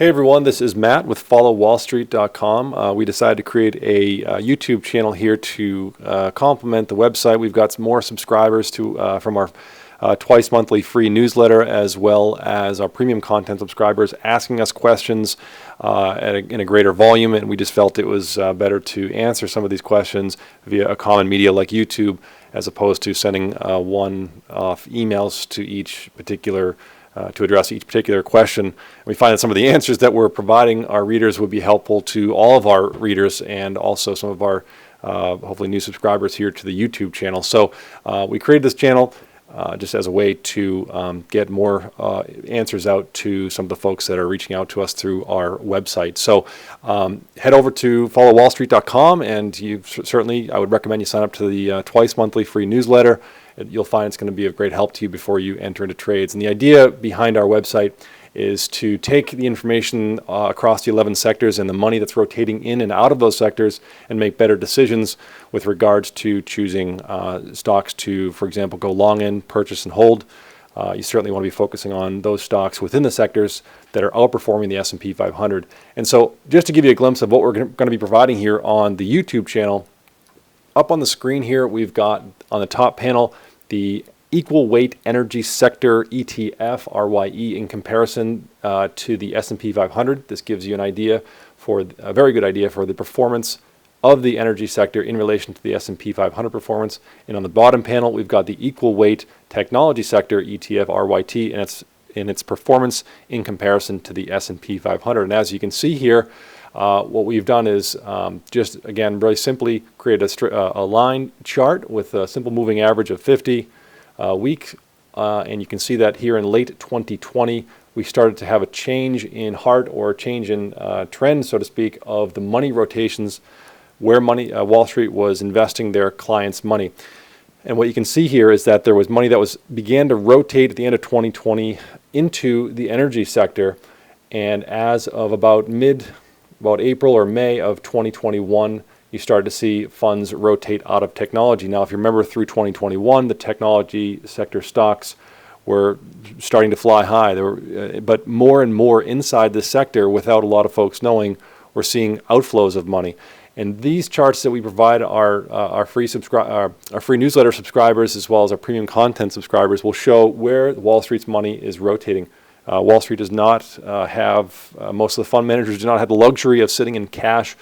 Hey everyone, this is Matt with followwallstreet.com. We decided to create a YouTube channel here to complement the website. We've got some more subscribers from our twice monthly free newsletter, as well as our premium content subscribers asking us questions in a greater volume, and we just felt it was better to answer some of these questions via a common media like YouTube, as opposed to sending one-off emails to each particular to address each particular question. We find that some of the answers that we're providing our readers would be helpful to all of our readers and also some of our hopefully new subscribers here to the YouTube channel. So we created this channel just as a way to get more answers out to some of the folks that are reaching out to us through our website. So head over to followwallstreet.com, and I would recommend you sign up to the twice monthly free newsletter. You'll find it's going to be of great help to you before you enter into trades. And the idea behind our website is to take the information across the 11 sectors and the money that's rotating in and out of those sectors and make better decisions with regards to choosing stocks to, for example, go long in, purchase, and hold. You certainly want to be focusing on those stocks within the sectors that are outperforming the S&P 500. And so just to give you a glimpse of what we're going to be providing here on the YouTube channel, up on the screen here, we've got on the top panel the equal weight energy sector ETF, RYE, in comparison to the S&P 500. This gives you a very good idea for the performance of the energy sector in relation to the S&P 500 performance. And on the bottom panel, we've got the equal weight technology sector ETF, RYT, and its performance in comparison to the S&P 500. And as you can see here, what we've done is just, again, really simply create a line chart with a simple moving average of 50 weeks. And you can see that here in late 2020, we started to have a change in heart, or a change in trend, so to speak, of the money rotations where Wall Street was investing their clients' money. And what you can see here is that there was money that began to rotate at the end of 2020 into the energy sector. And as of about April or May of 2021, you started to see funds rotate out of technology. Now, if you remember, through 2021, the technology sector stocks were starting to fly high. But more and more inside this sector, without a lot of folks knowing, we're seeing outflows of money. And these charts that we provide our free newsletter subscribers, as well as our premium content subscribers, will show where Wall Street's money is rotating. Wall Street does not most of the fund managers do not have the luxury of sitting in cash.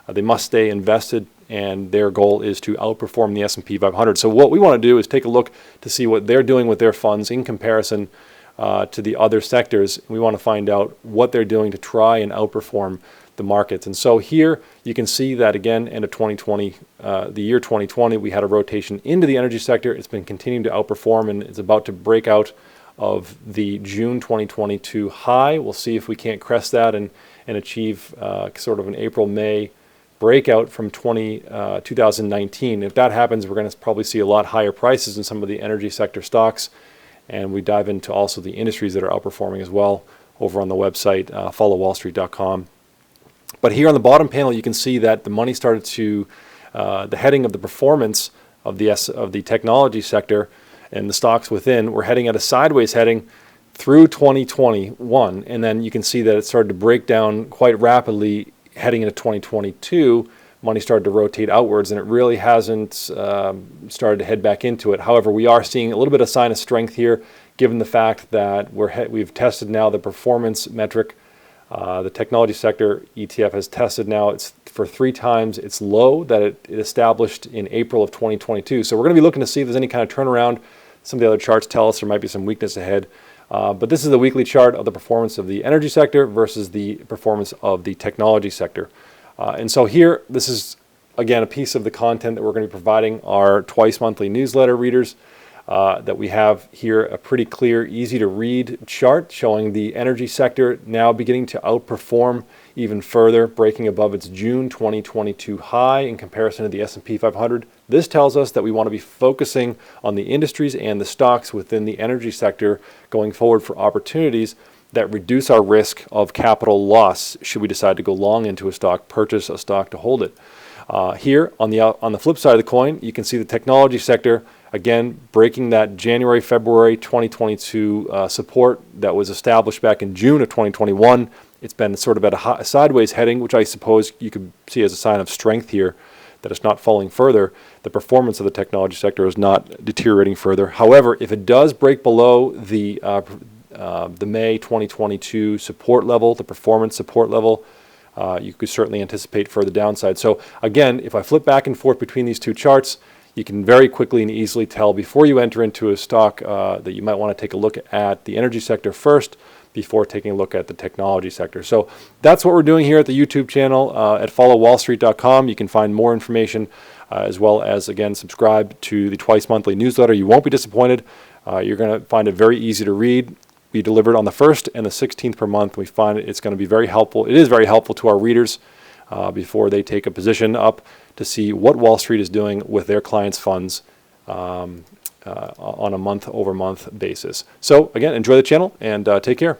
They must stay invested, and their goal is to outperform the S&P 500. So what we want to do is take a look to see what they're doing with their funds in comparison to the other sectors. We want to find out what they're doing to try and outperform the markets. And so here you can see that, again, end of 2020, the year 2020, we had a rotation into the energy sector. It's been continuing to outperform, and it's about to break out of the June 2022 high. We'll see if we can't crest that and achieve sort of an April-May breakout from 2019. If that happens, we're going to probably see a lot higher prices in some of the energy sector stocks, and we dive into also the industries that are outperforming as well over on the website, followwallstreet.com. But here on the bottom panel, you can see that the money started to, the heading of the performance of the technology sector and the stocks within were heading at a sideways heading through 2021, and then you can see that it started to break down quite rapidly heading into 2022. Money started to rotate outwards, and it really hasn't started to head back into it. However, we are seeing a little bit of sign of strength here, given the fact that we've tested now the performance metric. The technology sector ETF has tested now it's for 3 times its low that it established in April of 2022. So we're going to be looking to see if there's any kind of turnaround. Some of the other charts tell us there might be some weakness ahead. But this is the weekly chart of the performance of the energy sector versus the performance of the technology sector. And so here, this is, again, a piece of the content that we're going to be providing our twice monthly newsletter readers. That we have here a pretty clear, easy to read chart showing the energy sector now beginning to outperform even further, breaking above its June 2022 high in comparison to the S&P 500. This tells us that we want to be focusing on the industries and the stocks within the energy sector going forward for opportunities that reduce our risk of capital loss should we decide to go long into a stock, purchase a stock to hold it. Here on the flip side of the coin, you can see the technology sector again breaking that January, February 2022 support that was established back in June of 2021, It's been sort of at a sideways heading, which I suppose you could see as a sign of strength here, that it's not falling further. The performance of the technology sector is not deteriorating further. However, if it does break below the May 2022 support level, the performance support level, you could certainly anticipate further downside. So again, if I flip back and forth between these two charts, you can very quickly and easily tell before you enter into a stock that you might want to take a look at the energy sector first before taking a look at the technology sector. So that's what we're doing here at the YouTube channel at followwallstreet.com. You can find more information as well as, again, subscribe to the twice monthly newsletter. You won't be disappointed. You're going to find it very easy to read. We deliver it on the 1st and the 16th per month. We find it's going to be very helpful. It is very helpful to our readers before they take a position up to see what Wall Street is doing with their clients' funds on a month-over-month basis. So again, enjoy the channel and take care.